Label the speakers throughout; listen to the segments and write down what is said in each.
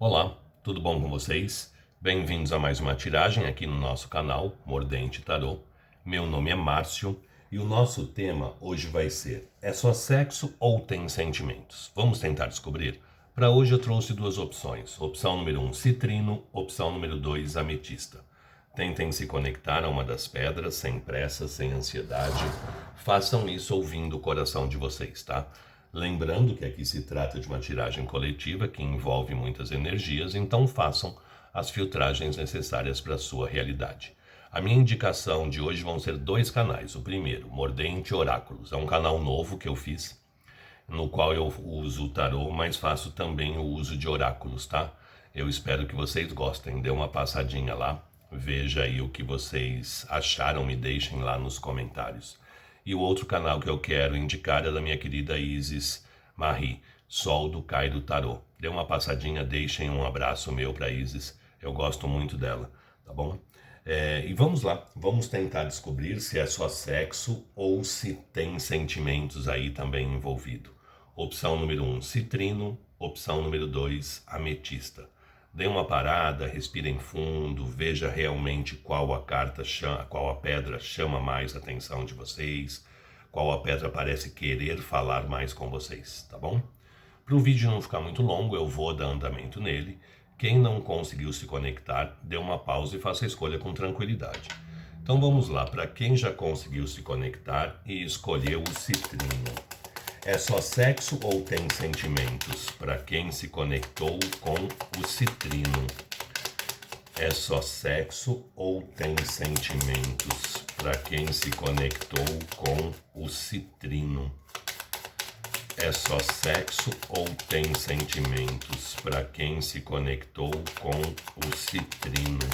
Speaker 1: Olá, tudo bom com vocês? Bem-vindos a mais uma tiragem aqui no nosso canal Mordente Tarô. Meu nome é Márcio e o nosso tema hoje vai ser: é só sexo ou tem sentimentos? Vamos tentar descobrir? Para hoje eu trouxe duas opções. Opção número 1, citrino. Opção número 2, ametista. Tentem se conectar a uma das pedras sem pressa, sem ansiedade. Façam isso ouvindo o coração de vocês, tá? Lembrando que aqui se trata de uma tiragem coletiva que envolve muitas energias, então façam as filtragens necessárias para a sua realidade. A minha indicação de hoje vão ser dois canais. O primeiro, Mordente Oráculos. É um canal novo que eu fiz, no qual eu uso o tarô, mas faço também o uso de oráculos, tá? Eu espero que vocês gostem. Dê uma passadinha lá, veja aí o que vocês acharam, me deixem lá nos comentários. E o outro canal que eu quero indicar é da minha querida Isis Marie, Sol do Cairo Tarô. Dê uma passadinha, deixem um abraço meu para Isis, eu gosto muito dela, tá bom? E vamos lá, vamos tentar descobrir se é só sexo ou se tem sentimentos aí também envolvido. Opção número 1, citrino. Opção número 2, ametista. Dê uma parada, respirem fundo, veja realmente qual a carta chama, qual a pedra chama mais a atenção de vocês, qual a pedra parece querer falar mais com vocês, tá bom? Para o vídeo não ficar muito longo, eu vou dar andamento nele. Quem não conseguiu se conectar, dê uma pausa e faça a escolha com tranquilidade. Então vamos lá, para quem já conseguiu se conectar e escolheu o citrino. É só sexo ou tem sentimentos? Para quem se conectou com o citrino. É só sexo ou tem sentimentos? Para quem se conectou com o citrino. É só sexo ou tem sentimentos? Para quem se conectou com o citrino.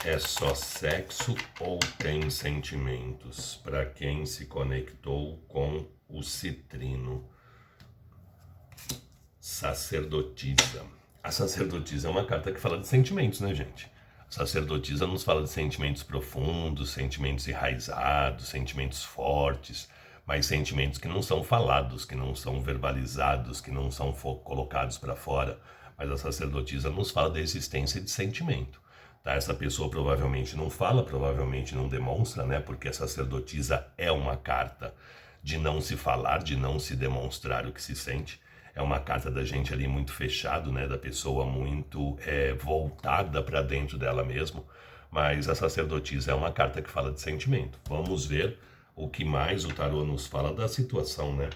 Speaker 1: É só sexo ou tem sentimentos? Para quem se conectou com o citrino. Sacerdotisa. A sacerdotisa é uma carta que fala de sentimentos, né, gente? A sacerdotisa nos fala de sentimentos profundos, sentimentos enraizados, sentimentos fortes, mas sentimentos que não são falados, que não são verbalizados, que não são colocados para fora. Mas a sacerdotisa nos fala da existência de sentimento. Tá? Essa pessoa provavelmente não fala, provavelmente não demonstra, né? Porque a sacerdotisa é uma carta de não se falar, de não se demonstrar o que se sente. É uma carta da gente ali muito fechado, né? Da pessoa muito voltada para dentro dela mesmo. Mas a sacerdotisa é uma carta que fala de sentimento. Vamos ver o que mais o tarô nos fala da situação, né?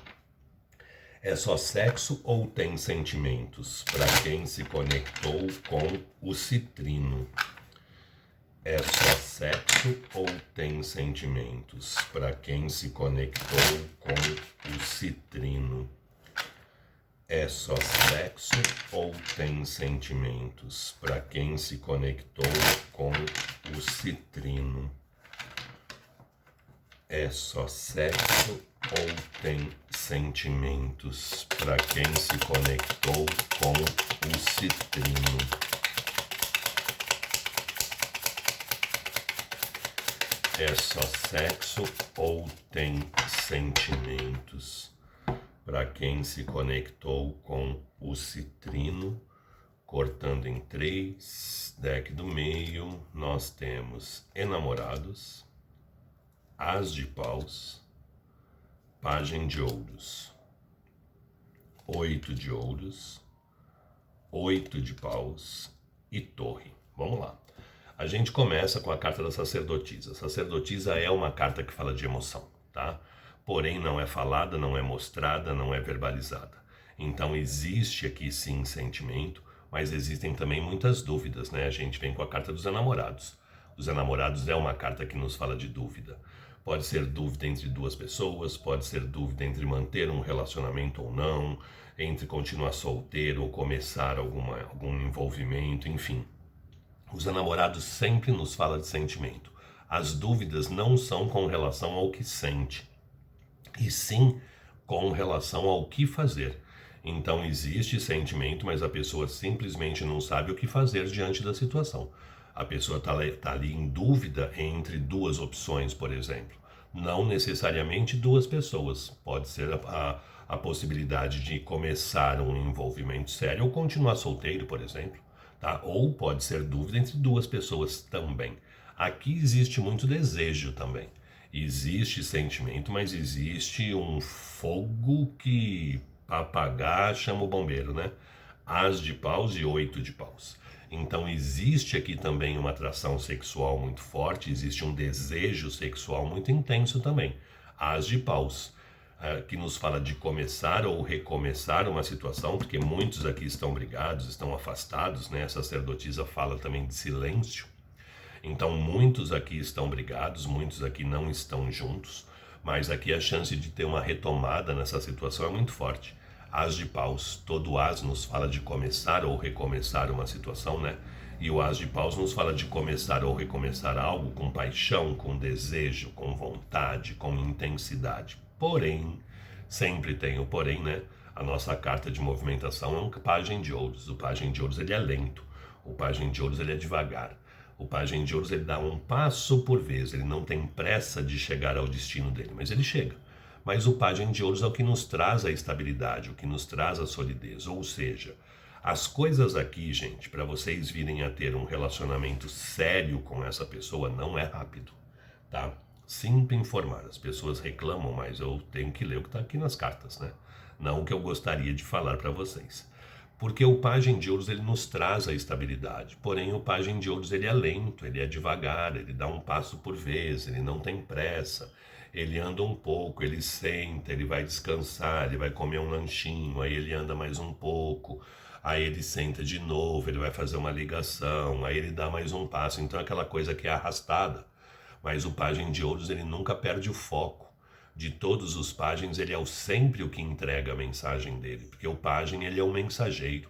Speaker 1: É só sexo ou tem sentimentos? Para quem se conectou com o citrino. É só sexo ou tem sentimentos? Para quem se conectou com o citrino. É só sexo ou tem sentimentos? Para quem se conectou com o citrino. É só sexo ou tem sentimentos? Para quem se conectou com o citrino. É só sexo ou tem sentimentos? Para quem se conectou com o citrino, cortando em 3, deck do meio, nós temos enamorados, as de paus, pajem de ouros, 8 de ouros, 8 de paus e torre. Vamos lá. A gente começa com a carta da sacerdotisa. A sacerdotisa é uma carta que fala de emoção, tá? Porém não é falada, não é mostrada, não é verbalizada. Então existe aqui sim sentimento, mas existem também muitas dúvidas, né? A gente vem com a carta dos enamorados. Os enamorados é uma carta que nos fala de dúvida. Pode ser dúvida entre duas pessoas, pode ser dúvida entre manter um relacionamento ou não, entre continuar solteiro ou começar algum envolvimento, enfim. Os enamorados sempre nos falam de sentimento. As dúvidas não são com relação ao que sente, e sim com relação ao que fazer. Então existe sentimento, mas a pessoa simplesmente não sabe o que fazer diante da situação. A pessoa está ali em dúvida entre duas opções, por exemplo. Não necessariamente duas pessoas. Pode ser a possibilidade de começar um envolvimento sério ou continuar solteiro, por exemplo, tá? Ou pode ser dúvida entre duas pessoas também. Aqui existe muito desejo também. Existe sentimento, mas existe um fogo que, para apagar, chama o bombeiro, né? As de paus e 8 de paus. Então existe aqui também uma atração sexual muito forte, existe um desejo sexual muito intenso também. As de paus, que nos fala de começar ou recomeçar uma situação, porque muitos aqui estão brigados, estão afastados, né? A sacerdotisa fala também de silêncio. Então muitos aqui estão brigados, muitos aqui não estão juntos, mas aqui a chance de ter uma retomada nessa situação é muito forte. As de paus, todo as nos fala de começar ou recomeçar uma situação, né? E o as de paus nos fala de começar ou recomeçar algo com paixão, com desejo, com vontade, com intensidade. Porém, sempre tem o porém, né? A nossa carta de movimentação é um pajem de ouros. O pajem de ouros ele é lento, o pajem de ouros ele é devagar. O pajem de ouros ele dá um passo por vez, ele não tem pressa de chegar ao destino dele, mas ele chega. Mas o pajem de ouros é o que nos traz a estabilidade, o que nos traz a solidez. Ou seja, as coisas aqui, gente, para vocês virem a ter um relacionamento sério com essa pessoa, não é rápido, tá? Sinto informar, as pessoas reclamam, mas eu tenho que ler o que está aqui nas cartas, né? Não o que eu gostaria de falar para vocês. Porque o pajem de ouros ele nos traz a estabilidade, porém o pajem de ouros ele é lento, ele é devagar, ele dá um passo por vez, ele não tem pressa, ele anda um pouco, ele senta, ele vai descansar, ele vai comer um lanchinho, aí ele anda mais um pouco, aí ele senta de novo, ele vai fazer uma ligação, aí ele dá mais um passo, então é aquela coisa que é arrastada, mas o pajem de ouros ele nunca perde o foco. De todos os pajens, ele é sempre o que entrega a mensagem dele, porque o pajem ele é um mensageiro.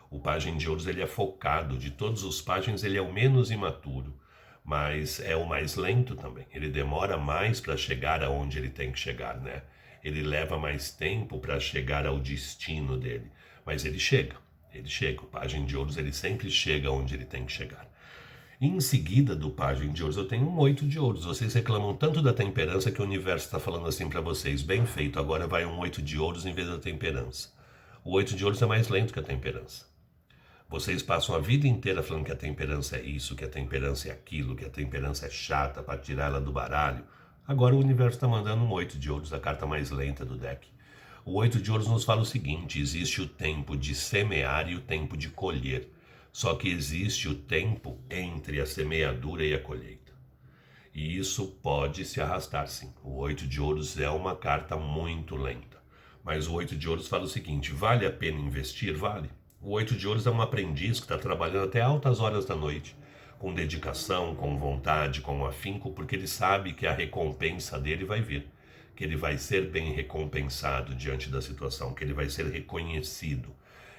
Speaker 1: O pajem de ouros ele é focado, de todos os pajens ele é o menos imaturo, mas é o mais lento também. Ele demora mais para chegar aonde ele tem que chegar, né? Ele leva mais tempo para chegar ao destino dele, mas ele chega. Ele chega. O pajem de ouros ele sempre chega onde ele tem que chegar. E em seguida do pajem de ouros eu tenho um 8 de ouros. Vocês reclamam tanto da temperança que o universo está falando assim para vocês, bem feito, agora vai um 8 de ouros em vez da temperança. O 8 de ouros é mais lento que a temperança. Vocês passam a vida inteira falando que a temperança é isso, que a temperança é aquilo, que a temperança é chata para tirar ela do baralho. Agora o universo está mandando um 8 de ouros, a carta mais lenta do deck. O 8 de ouros nos fala o seguinte: existe o tempo de semear e o tempo de colher. Só que existe o tempo entre a semeadura e a colheita. E isso pode se arrastar sim. O 8 de ouros é uma carta muito lenta. Mas o 8 de ouros fala o seguinte: vale a pena investir? Vale. O 8 de ouros é um aprendiz que está trabalhando até altas horas da noite, com dedicação, com vontade, com afinco, porque ele sabe que a recompensa dele vai vir, que ele vai ser bem recompensado diante da situação, que ele vai ser reconhecido.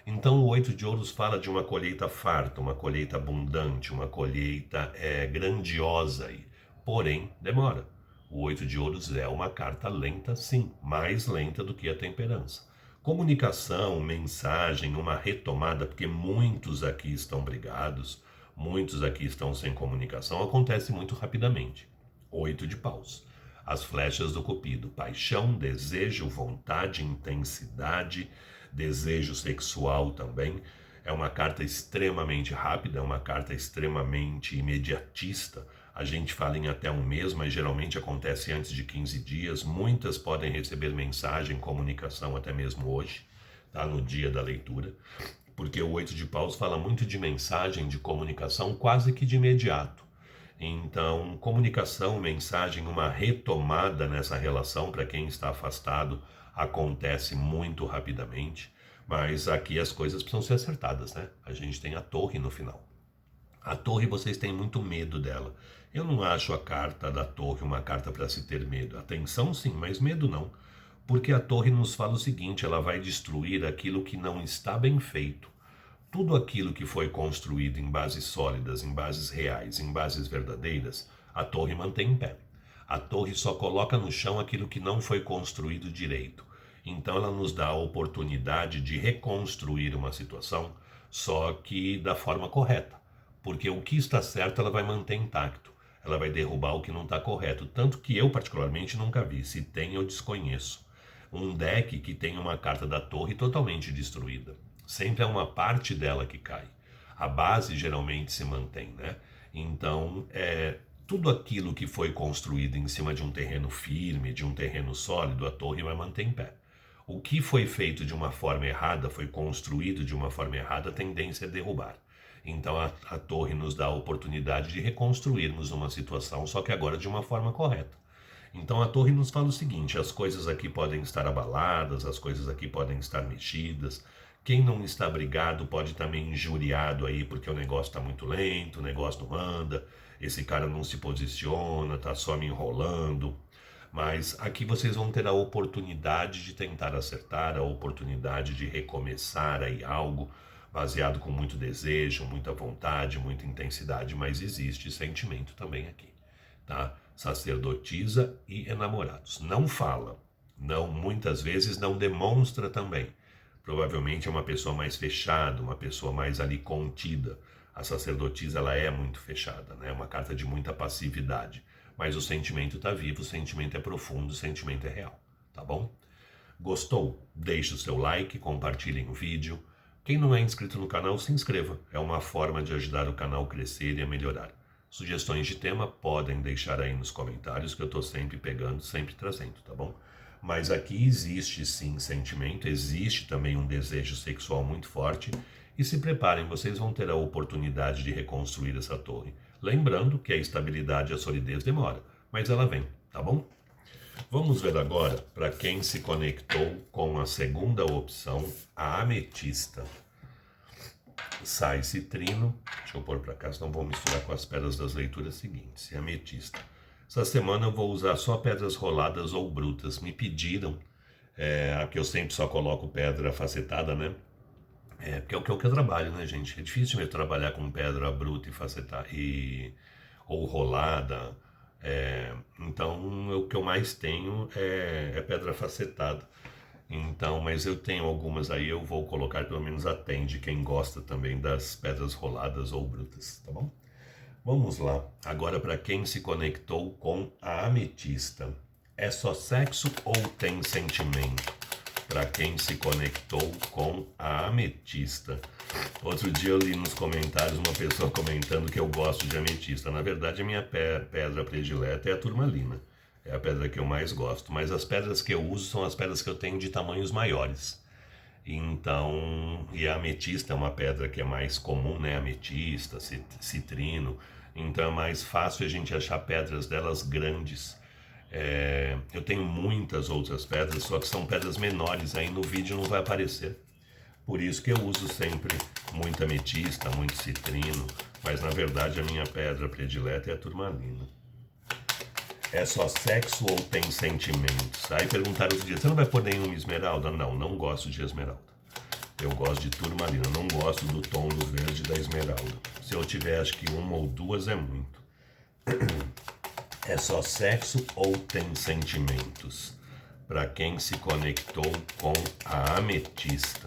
Speaker 1: Então o 8 de ouros fala de uma colheita farta, uma colheita abundante, uma colheita grandiosa, porém demora. O 8 de ouros é uma carta lenta, sim, mais lenta do que a temperança. Comunicação, mensagem, uma retomada, porque muitos aqui estão brigados, muitos aqui estão sem comunicação, acontece muito rapidamente. 8 de paus. As flechas do cupido: paixão, desejo, vontade, intensidade, desejo sexual também. É uma carta extremamente rápida, é uma carta extremamente imediatista. A gente fala em até um mês, mas geralmente acontece antes de 15 dias. Muitas podem receber mensagem, comunicação até mesmo hoje, tá? No dia da leitura. Porque o 8 de paus fala muito de mensagem, de comunicação quase que de imediato. Então, comunicação, mensagem, uma retomada nessa relação para quem está afastado acontece muito rapidamente, mas aqui as coisas precisam ser acertadas, né? A gente tem a torre no final. A torre, vocês têm muito medo dela. Eu não acho a carta da torre uma carta para se ter medo. Atenção sim, mas medo não. Porque a torre nos fala o seguinte: ela vai destruir aquilo que não está bem feito. Tudo aquilo que foi construído em bases sólidas, em bases reais, em bases verdadeiras, a torre mantém em pé. A torre só coloca no chão aquilo que não foi construído direito. Então ela nos dá a oportunidade de reconstruir uma situação, só que da forma correta. Porque o que está certo ela vai manter intacto. Ela vai derrubar o que não está correto. Tanto que eu particularmente nunca vi. Se tem, eu desconheço. um deck que tem uma carta da torre totalmente destruída. Sempre é uma parte dela que cai. A base geralmente se mantém, né? Então, tudo aquilo que foi construído em cima de um terreno firme, de um terreno sólido, a torre vai manter em pé. O que foi feito de uma forma errada, foi construído de uma forma errada, a tendência é derrubar. Então a torre nos dá a oportunidade de reconstruirmos uma situação, só que agora de uma forma correta. Então a torre nos fala o seguinte: as coisas aqui podem estar abaladas, as coisas aqui podem estar mexidas. Quem não está brigado pode estar meio injuriado aí porque o negócio está muito lento, o negócio não anda, esse cara não se posiciona, está só me enrolando. Mas aqui vocês vão ter a oportunidade de tentar acertar, a oportunidade de recomeçar aí algo baseado com muito desejo, muita vontade, muita intensidade, mas existe sentimento também aqui, tá? Sacerdotisa e enamorados. Não fala, não, muitas vezes não demonstra também. Provavelmente é uma pessoa mais fechada, uma pessoa mais ali contida. A sacerdotisa, ela é muito fechada, né? É uma carta de muita passividade. Mas o sentimento está vivo, o sentimento é profundo, o sentimento é real, tá bom? Gostou? Deixe o seu like, compartilhem o vídeo. Quem não é inscrito no canal, se inscreva. É uma forma de ajudar o canal a crescer e a melhorar. Sugestões de tema podem deixar aí nos comentários, que eu estou sempre pegando, sempre trazendo, tá bom? Mas aqui existe sim sentimento, existe também um desejo sexual muito forte. E se preparem, vocês vão ter a oportunidade de reconstruir essa torre. Lembrando que a estabilidade e a solidez demora, mas ela vem, tá bom? Vamos ver agora para quem se conectou com a segunda opção, a ametista. Sai citrino, deixa eu pôr para cá, senão vou misturar com as pedras das leituras seguintes. Ametista. Essa semana eu vou usar só pedras roladas ou brutas. Me pediram, que eu sempre só coloco pedra facetada, né? Porque é o que eu trabalho, né, gente? É difícil mesmo trabalhar com pedra bruta e facetada, ou rolada. Então, o que eu mais tenho é pedra facetada. Então, mas eu tenho algumas aí, eu vou colocar, pelo menos atende quem gosta também das pedras roladas ou brutas, tá bom? Vamos lá. Agora, para quem se conectou com a ametista, é só sexo ou tem sentimento? Para quem se conectou com a ametista. Outro dia eu li nos comentários uma pessoa comentando que eu gosto de ametista. Na verdade, a minha pedra predileta é a turmalina. É a pedra que eu mais gosto. Mas as pedras que eu uso são as pedras que eu tenho de tamanhos maiores. Então, e a ametista é uma pedra que é mais comum, né? Ametista, citrino. Então é mais fácil a gente achar pedras delas grandes. Eu tenho muitas outras pedras, só que são pedras menores, aí no vídeo não vai aparecer. Por isso que eu uso sempre muita ametista, muito citrino, mas na verdade a minha pedra predileta é a turmalina. É só sexo ou tem sentimentos? Aí perguntaram outro dia, você não vai pôr nenhuma esmeralda? Não, não gosto de esmeralda. Eu gosto de turmalina, não gosto do tom do verde da esmeralda. Se eu tiver acho que uma ou duas é muito. É só sexo ou tem sentimentos? Para quem se conectou com a ametista.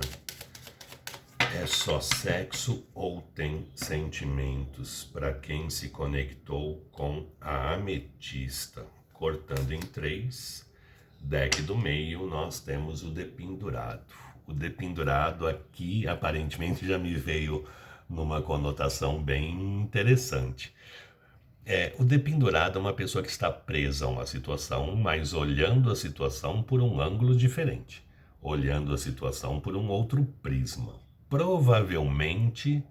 Speaker 1: É só sexo ou tem sentimentos? Para quem se conectou com a ametista. Cortando em 3, deck do meio, nós temos o dependurado. O dependurado aqui aparentemente já me veio numa conotação bem interessante. O dependurado é uma pessoa que está presa a uma situação, mas olhando a situação por um ângulo diferente, olhando a situação por um outro prisma. Provavelmente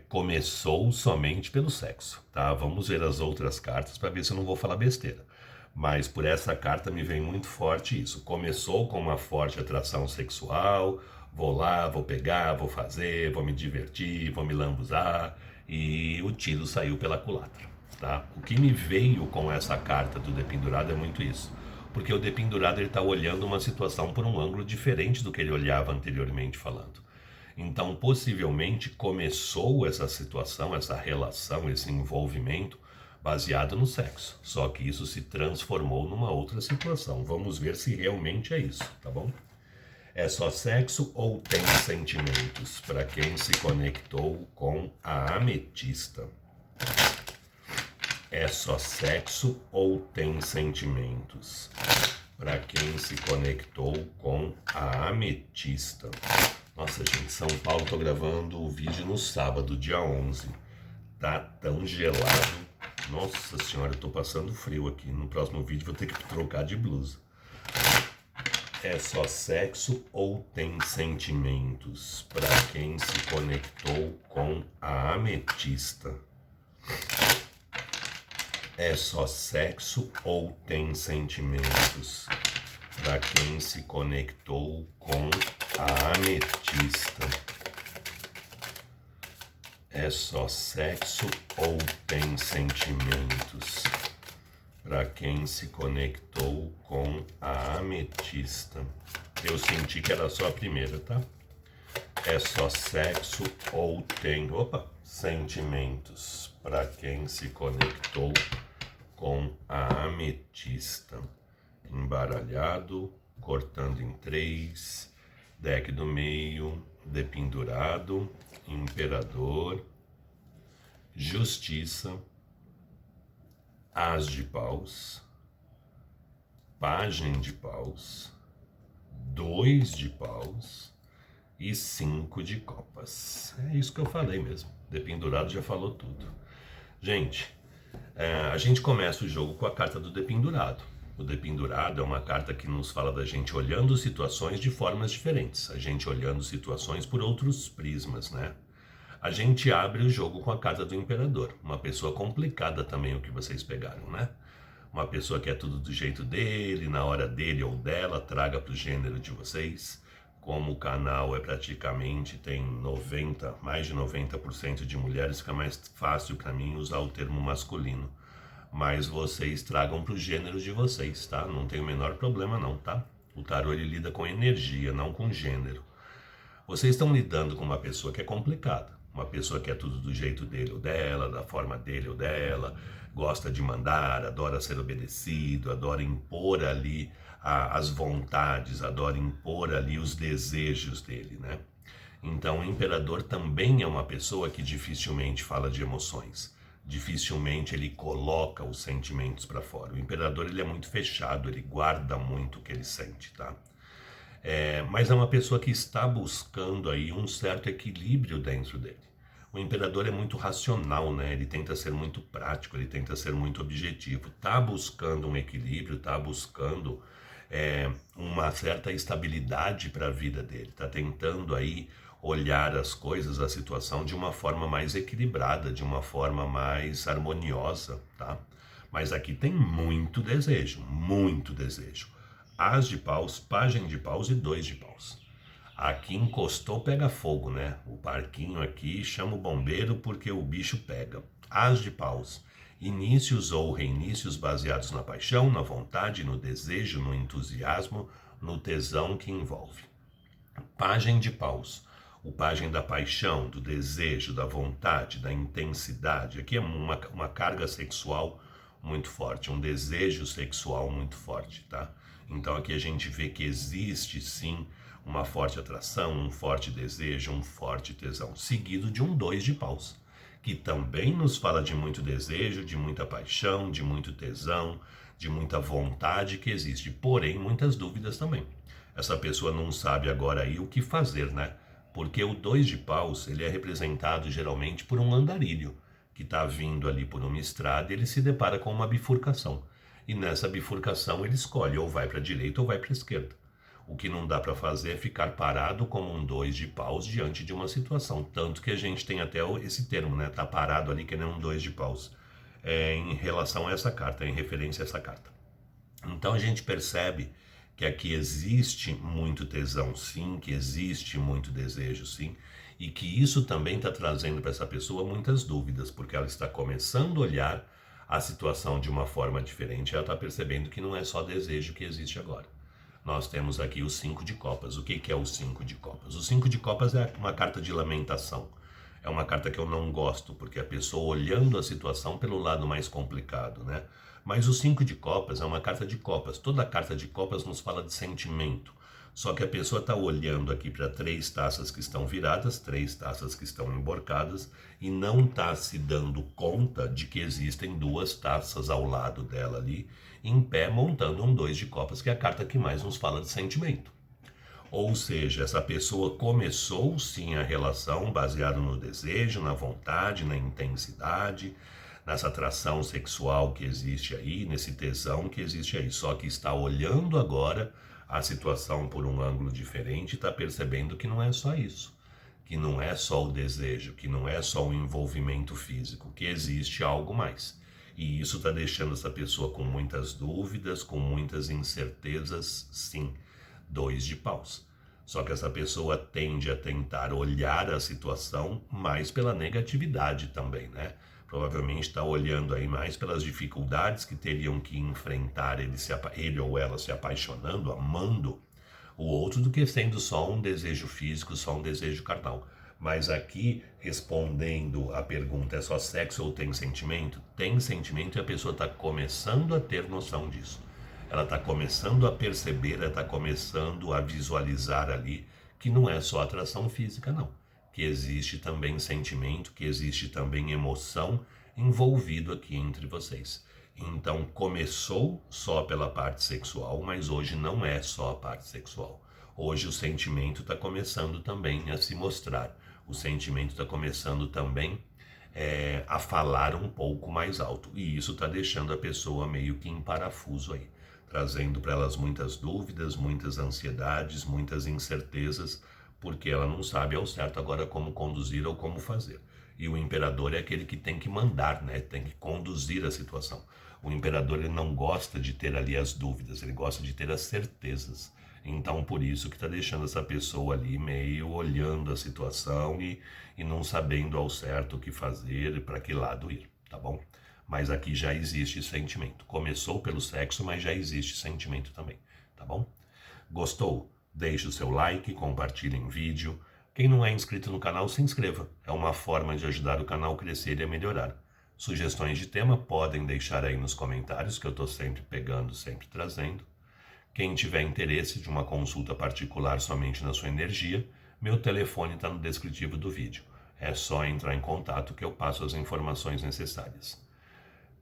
Speaker 1: começou somente pelo sexo, tá? Vamos ver as outras cartas para ver se eu não vou falar besteira. Mas por essa carta me vem muito forte isso. Começou com uma forte atração sexual, vou lá, vou pegar, vou fazer, vou me divertir, vou me lambuzar, e o tiro saiu pela culatra, tá? O que me veio com essa carta do dependurado é muito isso. Porque o dependurado está olhando uma situação por um ângulo diferente do que ele olhava anteriormente falando. Então, possivelmente, começou essa situação, essa relação, esse envolvimento baseado no sexo. Só que isso se transformou numa outra situação. Vamos ver se realmente é isso, tá bom? É só sexo ou tem sentimentos? Para quem se conectou com a ametista. É só sexo ou tem sentimentos? para quem se conectou com a ametista. Nossa, gente, São Paulo, tô gravando o vídeo no sábado, dia 11. Tá tão gelado. Nossa senhora, eu tô passando frio aqui. No próximo vídeo vou ter que trocar de blusa. É só sexo ou tem sentimentos? Para quem se conectou com a ametista. É só sexo ou tem sentimentos? Para quem se conectou com a ametista. É só sexo ou tem sentimentos? Para quem se conectou com a ametista. Eu senti que era só a primeira, tá? É só sexo ou tem, sentimentos? Para quem se conectou com a ametista. Embaralhado, cortando em 3, deck do meio, dependurado, imperador, justiça, as de paus, pajem de paus, 2 de paus e 5 de copas. É isso que eu falei mesmo. Dependurado já falou tudo. Gente, a gente começa o jogo com a carta do dependurado. O dependurado é uma carta que nos fala da gente olhando situações de formas diferentes. A gente olhando situações por outros prismas, né? A gente abre o jogo com a carta do imperador. Uma pessoa complicada também o que vocês pegaram, né? Uma pessoa que é tudo do jeito dele, na hora dele ou dela, traga para o gênero de vocês. Como o canal é praticamente, tem mais de 90% de mulheres, fica mais fácil para mim usar o termo masculino. Mas vocês tragam para o gênero de vocês, tá? Não tem o menor problema não, tá? O tarô ele lida com energia, não com gênero. Vocês estão lidando com uma pessoa que é complicada. Uma pessoa que é tudo do jeito dele ou dela, da forma dele ou dela, gosta de mandar, adora ser obedecido, adora impor ali as vontades, adora impor ali os desejos dele, né? Então o imperador também é uma pessoa que dificilmente fala de emoções. Dificilmente ele coloca os sentimentos para fora. O imperador ele é muito fechado, ele guarda muito o que ele sente, tá? Mas é uma pessoa que está buscando aí um certo equilíbrio dentro dele. O imperador é muito racional, né? Ele tenta ser muito prático, ele tenta ser muito objetivo. Está buscando um equilíbrio, está buscando uma certa estabilidade para a vida dele. Está tentando aí olhar as coisas, a situação de uma forma mais equilibrada, de uma forma mais harmoniosa, tá? Mas aqui tem muito desejo, muito desejo. As de paus, pajem de paus e 2 de paus. Aqui encostou, pega fogo, né? O parquinho aqui chama o bombeiro porque o bicho pega. As de paus, inícios ou reinícios baseados na paixão, na vontade, no desejo, no entusiasmo, no tesão que envolve. Pajem de paus, o pajem da paixão, do desejo, da vontade, da intensidade. Aqui é uma carga sexual muito forte, um desejo sexual muito forte, tá? Então aqui a gente vê que existe sim uma forte atração, um forte desejo, um forte tesão, seguido de um 2 de paus, que também nos fala de muito desejo, de muita paixão, de muito tesão, de muita vontade que existe, porém muitas dúvidas também. Essa pessoa não sabe agora aí o que fazer, né? Porque o 2 de paus, ele é representado geralmente por um andarilho, que está vindo ali por uma estrada e ele se depara com uma bifurcação. E nessa bifurcação ele escolhe ou vai para a direita ou vai para a esquerda. O que não dá para fazer é ficar parado como um 2 de paus diante de uma situação. Tanto que a gente tem até esse termo, né? Tá parado ali que nem um 2 de paus. Em relação a essa carta, em referência a essa carta. Então a gente percebe que aqui existe muito tesão sim, que existe muito desejo sim, e que isso também está trazendo para essa pessoa muitas dúvidas, porque ela está começando a olhar a situação de uma forma diferente, ela está percebendo que não é só desejo que existe agora. Nós temos aqui o 5 de copas. O que é o 5 de copas? O 5 de copas é uma carta de lamentação. É uma carta que eu não gosto, porque a pessoa olhando a situação pelo lado mais complicado, né? Mas o 5 de copas é uma carta de copas. Toda carta de copas nos fala de sentimento. Só que a pessoa está olhando aqui para 3 taças que estão viradas, 3 taças que estão emborcadas, e não está se dando conta de que existem 2 taças ao lado dela ali, em pé, montando um 2 de copas, que é a carta que mais nos fala de sentimento. Ou seja, essa pessoa começou sim a relação baseada no desejo, na vontade, na intensidade, nessa atração sexual que existe aí, nesse tesão que existe aí. Só que está olhando agora a situação por um ângulo diferente e está percebendo que não é só isso. Que não é só o desejo, que não é só o envolvimento físico, que existe algo mais. E isso está deixando essa pessoa com muitas dúvidas, com muitas incertezas, sim. 2 de paus. Só que essa pessoa tende a tentar olhar a situação mais pela negatividade também, né? Provavelmente está olhando aí mais pelas dificuldades que teriam que enfrentar ele ou ela se apaixonando, amando o outro, do que sendo só um desejo físico, só um desejo carnal. Mas aqui, respondendo a pergunta, é só sexo ou tem sentimento? Tem sentimento e a pessoa está começando a ter noção disso. Ela está começando a perceber, ela está começando a visualizar ali que não é só atração física, não. Que existe também sentimento, que existe também emoção envolvido aqui entre vocês. Então começou só pela parte sexual, mas hoje não é só a parte sexual. Hoje o sentimento está começando também a se mostrar. O sentimento está começando também a falar um pouco mais alto. E isso está deixando a pessoa meio que em parafuso aí, trazendo para elas muitas dúvidas, muitas ansiedades, muitas incertezas, porque ela não sabe ao certo agora como conduzir ou como fazer. E o imperador é aquele que tem que mandar, né? Tem que conduzir a situação. O imperador, ele não gosta de ter ali as dúvidas, ele gosta de ter as certezas. Então, por isso que está deixando essa pessoa ali meio olhando a situação e não sabendo ao certo o que fazer e para que lado ir, tá bom? Mas aqui já existe sentimento. Começou pelo sexo, mas já existe sentimento também, tá bom? Gostou? Deixe o seu like, compartilhe em vídeo. Quem não é inscrito no canal, se inscreva. É uma forma de ajudar o canal a crescer e a melhorar. Sugestões de tema podem deixar aí nos comentários, que eu estou sempre pegando, sempre trazendo. Quem tiver interesse de uma consulta particular somente na sua energia, meu telefone está no descritivo do vídeo. É só entrar em contato que eu passo as informações necessárias.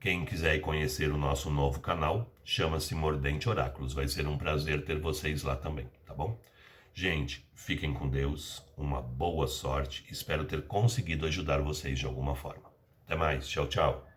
Speaker 1: Quem quiser conhecer o nosso novo canal, chama-se Mordente Oráculos. Vai ser um prazer ter vocês lá também, tá bom? Gente, fiquem com Deus, uma boa sorte. Espero ter conseguido ajudar vocês de alguma forma. Até mais, tchau, tchau.